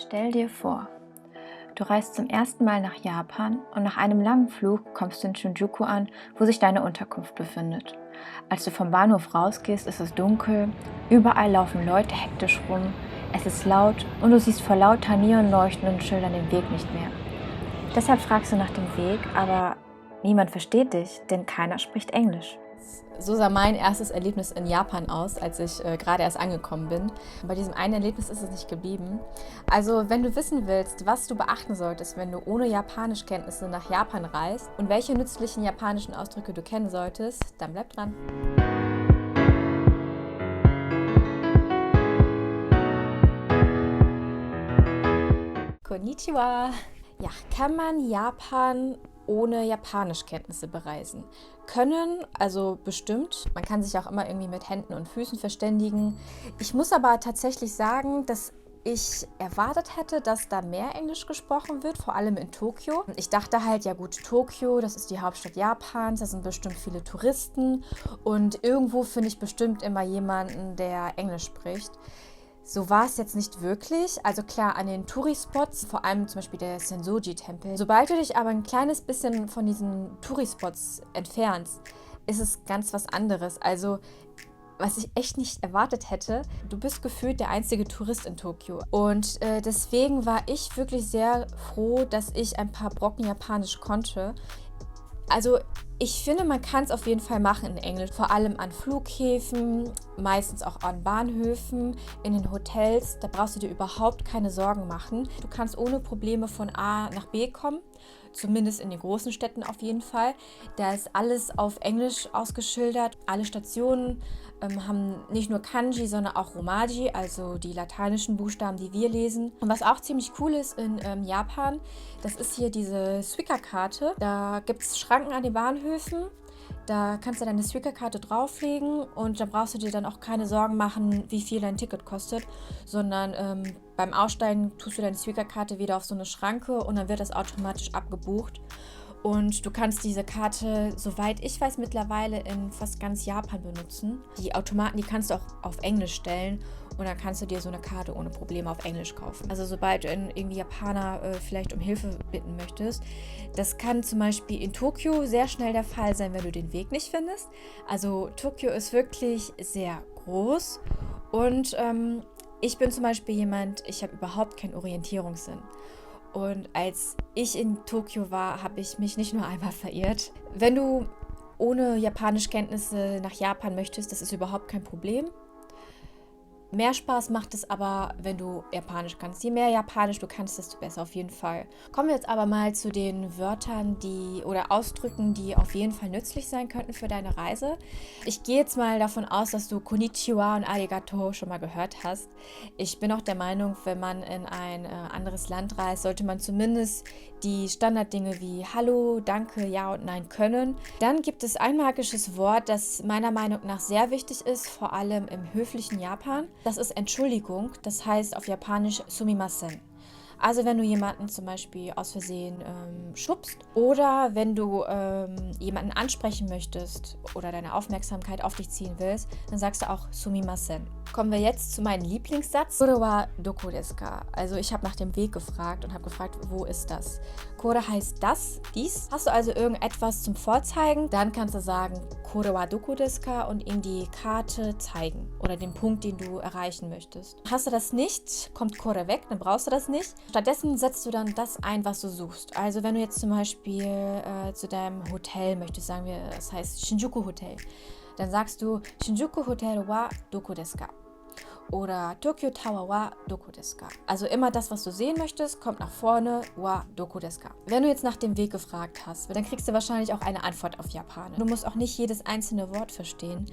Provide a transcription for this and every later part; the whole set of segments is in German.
Stell dir vor, du reist zum ersten Mal nach Japan und nach einem langen Flug kommst du in Shinjuku an, wo sich deine Unterkunft befindet. Als du vom Bahnhof rausgehst, ist es dunkel, überall laufen Leute hektisch rum, es ist laut und du siehst vor lauter Neonleuchten und Schildern den Weg nicht mehr. Deshalb fragst du nach dem Weg, aber niemand versteht dich, denn keiner spricht Englisch. So sah mein erstes Erlebnis in Japan aus, als ich gerade erst angekommen bin. Bei diesem einen Erlebnis ist es nicht geblieben. Also, wenn du wissen willst, was du beachten solltest, wenn du ohne Japanischkenntnisse nach Japan reist und welche nützlichen japanischen Ausdrücke du kennen solltest, dann bleib dran. Konnichiwa! Ja, kann man Japan ohne Japanischkenntnisse bereisen? Können, also bestimmt. Man kann sich auch immer irgendwie mit Händen und Füßen verständigen. Ich muss aber tatsächlich sagen, dass ich erwartet hätte, dass da mehr Englisch gesprochen wird, vor allem in Tokio. Ich dachte halt, ja gut, Tokio, das ist die Hauptstadt Japans, da sind bestimmt viele Touristen und irgendwo finde ich bestimmt immer jemanden, der Englisch spricht. So war es jetzt nicht wirklich. Also klar, an den Touri-Spots, vor allem zum Beispiel der Sensoji-Tempel. Sobald du dich aber ein kleines bisschen von diesen Touri-Spots entfernst, ist es ganz was anderes. Also, was ich echt nicht erwartet hätte, du bist gefühlt der einzige Tourist in Tokio. Und deswegen war ich wirklich sehr froh, dass ich ein paar Brocken Japanisch konnte. Also ich finde, man kann es auf jeden Fall machen in Englisch, vor allem an Flughäfen, meistens auch an Bahnhöfen, in den Hotels. Da brauchst du dir überhaupt keine Sorgen machen. Du kannst ohne Probleme von A nach B kommen, zumindest in den großen Städten auf jeden Fall. Da ist alles auf Englisch ausgeschildert. Alle Stationen haben nicht nur Kanji, sondern auch Romaji, also die lateinischen Buchstaben, die wir lesen. Und was auch ziemlich cool ist in Japan, das ist hier diese Suica-Karte. Da gibt es Schranken an den Bahnhöfen. Da kannst du deine Suica-Karte drauflegen und da brauchst du dir dann auch keine Sorgen machen, wie viel dein Ticket kostet, sondern beim Aussteigen tust du deine Suica-Karte wieder auf so eine Schranke und dann wird das automatisch abgebucht. Und du kannst diese Karte, soweit ich weiß, mittlerweile in fast ganz Japan benutzen. Die Automaten, die kannst du auch auf Englisch stellen und dann kannst du dir so eine Karte ohne Probleme auf Englisch kaufen. Also sobald du irgendwie Japaner vielleicht um Hilfe bitten möchtest. Das kann zum Beispiel in Tokio sehr schnell der Fall sein, wenn du den Weg nicht findest. Also Tokio ist wirklich sehr groß und ich bin zum Beispiel jemand, ich habe überhaupt keinen Orientierungssinn. Und als ich in Tokio war, habe ich mich nicht nur einmal verirrt. Wenn du ohne Japanischkenntnisse nach Japan möchtest, das ist überhaupt kein Problem. Mehr Spaß macht es aber, wenn du Japanisch kannst. Je mehr Japanisch du kannst, desto besser auf jeden Fall. Kommen wir jetzt aber mal zu den Wörtern oder Ausdrücken, die auf jeden Fall nützlich sein könnten für deine Reise. Ich gehe jetzt mal davon aus, dass du Konnichiwa und Arigato schon mal gehört hast. Ich bin auch der Meinung, wenn man in ein anderes Land reist, sollte man zumindest die Standarddinge wie Hallo, Danke, Ja und Nein können. Dann gibt es ein magisches Wort, das meiner Meinung nach sehr wichtig ist, vor allem im höflichen Japan. Das ist Entschuldigung, das heißt auf Japanisch Sumimasen. Also wenn du jemanden zum Beispiel aus Versehen schubst oder wenn du jemanden ansprechen möchtest oder deine Aufmerksamkeit auf dich ziehen willst, dann sagst du auch Sumimasen. Kommen wir jetzt zu meinem Lieblingssatz. Kore wa doko desu ka? Also ich habe nach dem Weg gefragt und habe gefragt, wo ist das? Kore heißt das, dies. Hast du also irgendetwas zum Vorzeigen? Dann kannst du sagen Kore wa doko desu ka und ihm die Karte zeigen oder den Punkt, den du erreichen möchtest. Hast du das nicht, kommt Kore weg, dann brauchst du das nicht. Stattdessen setzt du dann das ein, was du suchst. Also wenn du jetzt zum Beispiel zu deinem Hotel möchtest, sagen wir, das heißt Shinjuku Hotel, dann sagst du Shinjuku Hotel wa doko desu ka? Oder Tokyo Tower wa doko desu ka? Also immer das, was du sehen möchtest, kommt nach vorne, wa doko desu ka? Wenn du jetzt nach dem Weg gefragt hast, dann kriegst du wahrscheinlich auch eine Antwort auf Japanisch. Du musst auch nicht jedes einzelne Wort verstehen.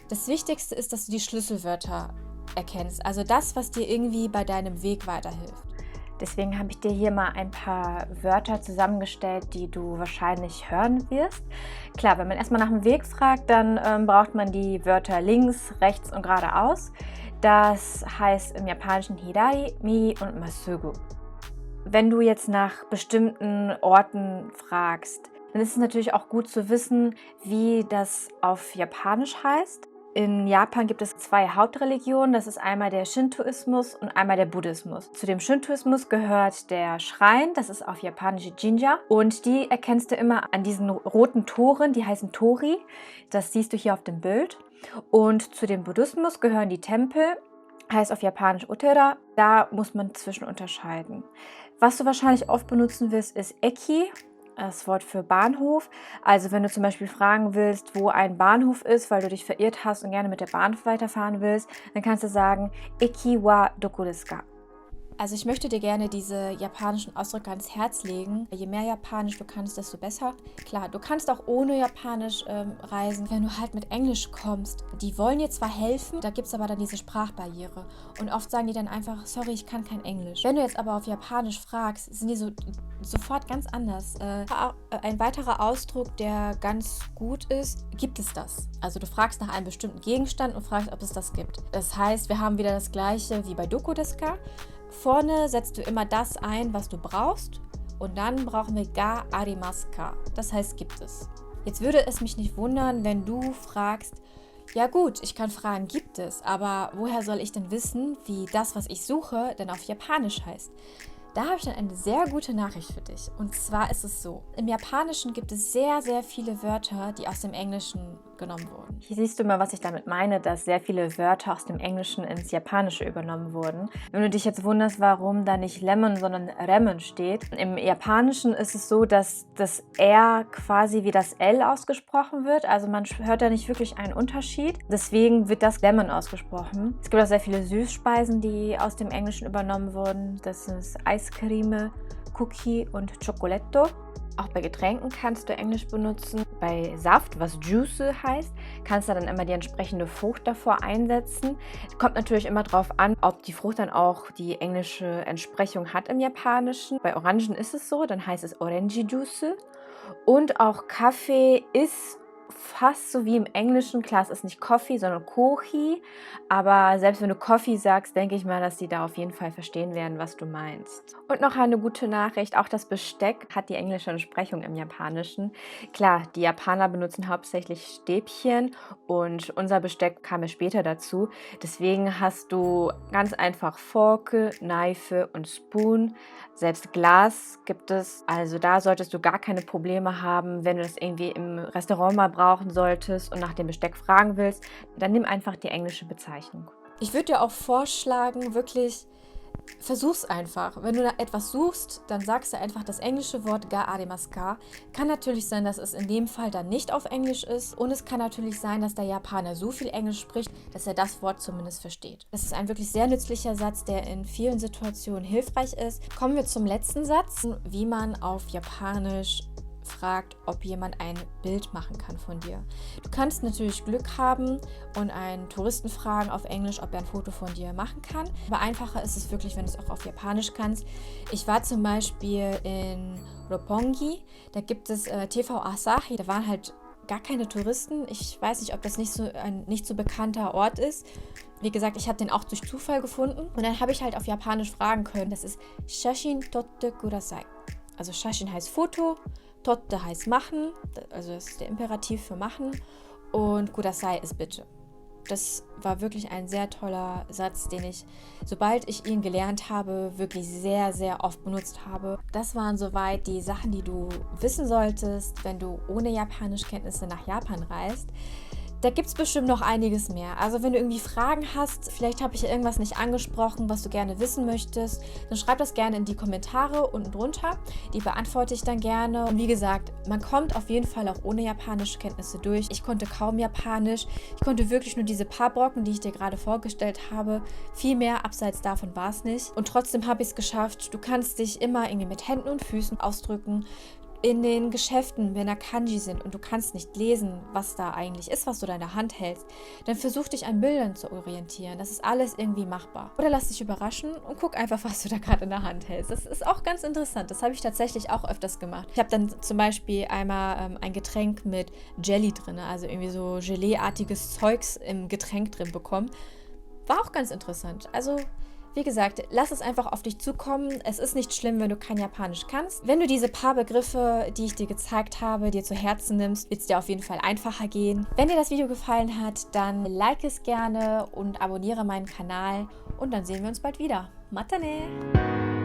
Das Wichtigste ist, dass du die Schlüsselwörter erkennst. Also das, was dir irgendwie bei deinem Weg weiterhilft. Deswegen habe ich dir hier mal ein paar Wörter zusammengestellt, die du wahrscheinlich hören wirst. Klar, wenn man erstmal nach dem Weg fragt, dann braucht man die Wörter links, rechts und geradeaus. Das heißt im Japanischen Hidari, Migi und Masugu. Wenn du jetzt nach bestimmten Orten fragst, dann ist es natürlich auch gut zu wissen, wie das auf Japanisch heißt. In Japan gibt es 2 Hauptreligionen. Das ist einmal der Shintoismus und einmal der Buddhismus. Zu dem Shintoismus gehört der Schrein, das ist auf Japanisch Jinja. Und die erkennst du immer an diesen roten Toren, die heißen Tori. Das siehst du hier auf dem Bild. Und zu dem Buddhismus gehören die Tempel, heißt auf Japanisch Otera. Da muss man zwischen unterscheiden. Was du wahrscheinlich oft benutzen wirst, ist Eki. Das Wort für Bahnhof. Also wenn du zum Beispiel fragen willst, wo ein Bahnhof ist, weil du dich verirrt hast und gerne mit der Bahn weiterfahren willst, dann kannst du sagen, Eki wa doko desu ka? Also ich möchte dir gerne diese japanischen Ausdrücke ans Herz legen. Je mehr Japanisch du kannst, desto besser. Klar, du kannst auch ohne Japanisch reisen, wenn du halt mit Englisch kommst. Die wollen dir zwar helfen, da gibt es aber dann diese Sprachbarriere. Und oft sagen die dann einfach, sorry, ich kann kein Englisch. Wenn du jetzt aber auf Japanisch fragst, sind die sofort ganz anders. Ein weiterer Ausdruck, der ganz gut ist, gibt es das? Also du fragst nach einem bestimmten Gegenstand und fragst, ob es das gibt. Das heißt, wir haben wieder das gleiche wie bei Doko desu ka. Vorne setzt du immer das ein, was du brauchst, und dann brauchen wir ga arimasu ka. Das heißt, gibt es. Jetzt würde es mich nicht wundern, wenn du fragst, ja gut, ich kann fragen, gibt es, aber woher soll ich denn wissen, wie das, was ich suche, denn auf Japanisch heißt? Da habe ich dann eine sehr gute Nachricht für dich. Und zwar ist es so, im Japanischen gibt es sehr, sehr viele Wörter, die aus dem Englischen genommen wurden. Hier siehst du mal, was ich damit meine, dass sehr viele Wörter aus dem Englischen ins Japanische übernommen wurden. Wenn du dich jetzt wunderst, warum da nicht Lemon, sondern Remon steht. Im Japanischen ist es so, dass das R quasi wie das L ausgesprochen wird. Also man hört da nicht wirklich einen Unterschied. Deswegen wird das Lemon ausgesprochen. Es gibt auch sehr viele Süßspeisen, die aus dem Englischen übernommen wurden. Das ist Eiscreme, Cookie und Chocolatto. Auch bei Getränken kannst du Englisch benutzen. Bei Saft, was Juice heißt, kannst du dann immer die entsprechende Frucht davor einsetzen. Kommt natürlich immer darauf an, ob die Frucht dann auch die englische Entsprechung hat im Japanischen. Bei Orangen ist es so, dann heißt es Orange Juice. Und auch Kaffee ist fast so wie im Englischen. Klar, es ist nicht Coffee, sondern Kohi. Aber selbst wenn du Coffee sagst, denke ich mal, dass die da auf jeden Fall verstehen werden, was du meinst. Und noch eine gute Nachricht, auch das Besteck hat die englische Entsprechung im Japanischen. Klar, die Japaner benutzen hauptsächlich Stäbchen und unser Besteck kam ja später dazu. Deswegen hast du ganz einfach Forke, Knife und Spoon. Selbst Glas gibt es, also da solltest du gar keine Probleme haben, wenn du das irgendwie im Restaurant mal brauchen solltest und nach dem Besteck fragen willst, dann nimm einfach die englische Bezeichnung. Ich würde dir auch vorschlagen, wirklich, versuch's einfach. Wenn du da etwas suchst, dann sagst du einfach das englische Wort ga arimasu ka. Kann natürlich sein, dass es in dem Fall dann nicht auf Englisch ist, und es kann natürlich sein, dass der Japaner so viel Englisch spricht, dass er das Wort zumindest versteht. Das ist ein wirklich sehr nützlicher Satz, der in vielen Situationen hilfreich ist. Kommen wir zum letzten Satz, wie man auf Japanisch fragt, ob jemand ein Bild machen kann von dir. Du kannst natürlich Glück haben und einen Touristen fragen auf Englisch, ob er ein Foto von dir machen kann. Aber einfacher ist es wirklich, wenn du es auch auf Japanisch kannst. Ich war zum Beispiel in Roppongi, da gibt es TV Asahi, da waren halt gar keine Touristen. Ich weiß nicht, ob das nicht so ein nicht so bekannter Ort ist. Wie gesagt, ich habe den auch durch Zufall gefunden. Und dann habe ich halt auf Japanisch fragen können. Das ist Shashin totte kudasai. Also Shashin heißt Foto, Totte heißt machen, also das ist der Imperativ für machen, und Kudasai ist bitte. Das war wirklich ein sehr toller Satz, den ich, sobald ich ihn gelernt habe, wirklich sehr, sehr oft benutzt habe. Das waren soweit die Sachen, die du wissen solltest, wenn du ohne Japanischkenntnisse nach Japan reist. Da gibt es bestimmt noch einiges mehr. Also wenn du irgendwie Fragen hast, vielleicht habe ich irgendwas nicht angesprochen, was du gerne wissen möchtest, dann schreib das gerne in die Kommentare unten drunter. Die beantworte ich dann gerne. Und wie gesagt, man kommt auf jeden Fall auch ohne Japanischkenntnisse durch. Ich konnte kaum Japanisch. Ich konnte wirklich nur diese paar Brocken, die ich dir gerade vorgestellt habe. Viel mehr abseits davon war es nicht. Und trotzdem habe ich es geschafft. Du kannst dich immer irgendwie mit Händen und Füßen ausdrücken. In den Geschäften, wenn da Kanji sind und du kannst nicht lesen, was da eigentlich ist, was du da in der Hand hältst, dann versuch dich an Bildern zu orientieren. Das ist alles irgendwie machbar. Oder lass dich überraschen und guck einfach, was du da gerade in der Hand hältst. Das ist auch ganz interessant. Das habe ich tatsächlich auch öfters gemacht. Ich habe dann zum Beispiel einmal ein Getränk mit Jelly drin, also irgendwie so Gelee-artiges Zeugs im Getränk drin bekommen. War auch ganz interessant. Also Wie gesagt, lass es einfach auf dich zukommen. Es ist nicht schlimm, wenn du kein Japanisch kannst. Wenn du diese paar Begriffe, die ich dir gezeigt habe, dir zu Herzen nimmst, wird es dir auf jeden Fall einfacher gehen. Wenn dir das Video gefallen hat, dann like es gerne und abonniere meinen Kanal und dann sehen wir uns bald wieder. Matane!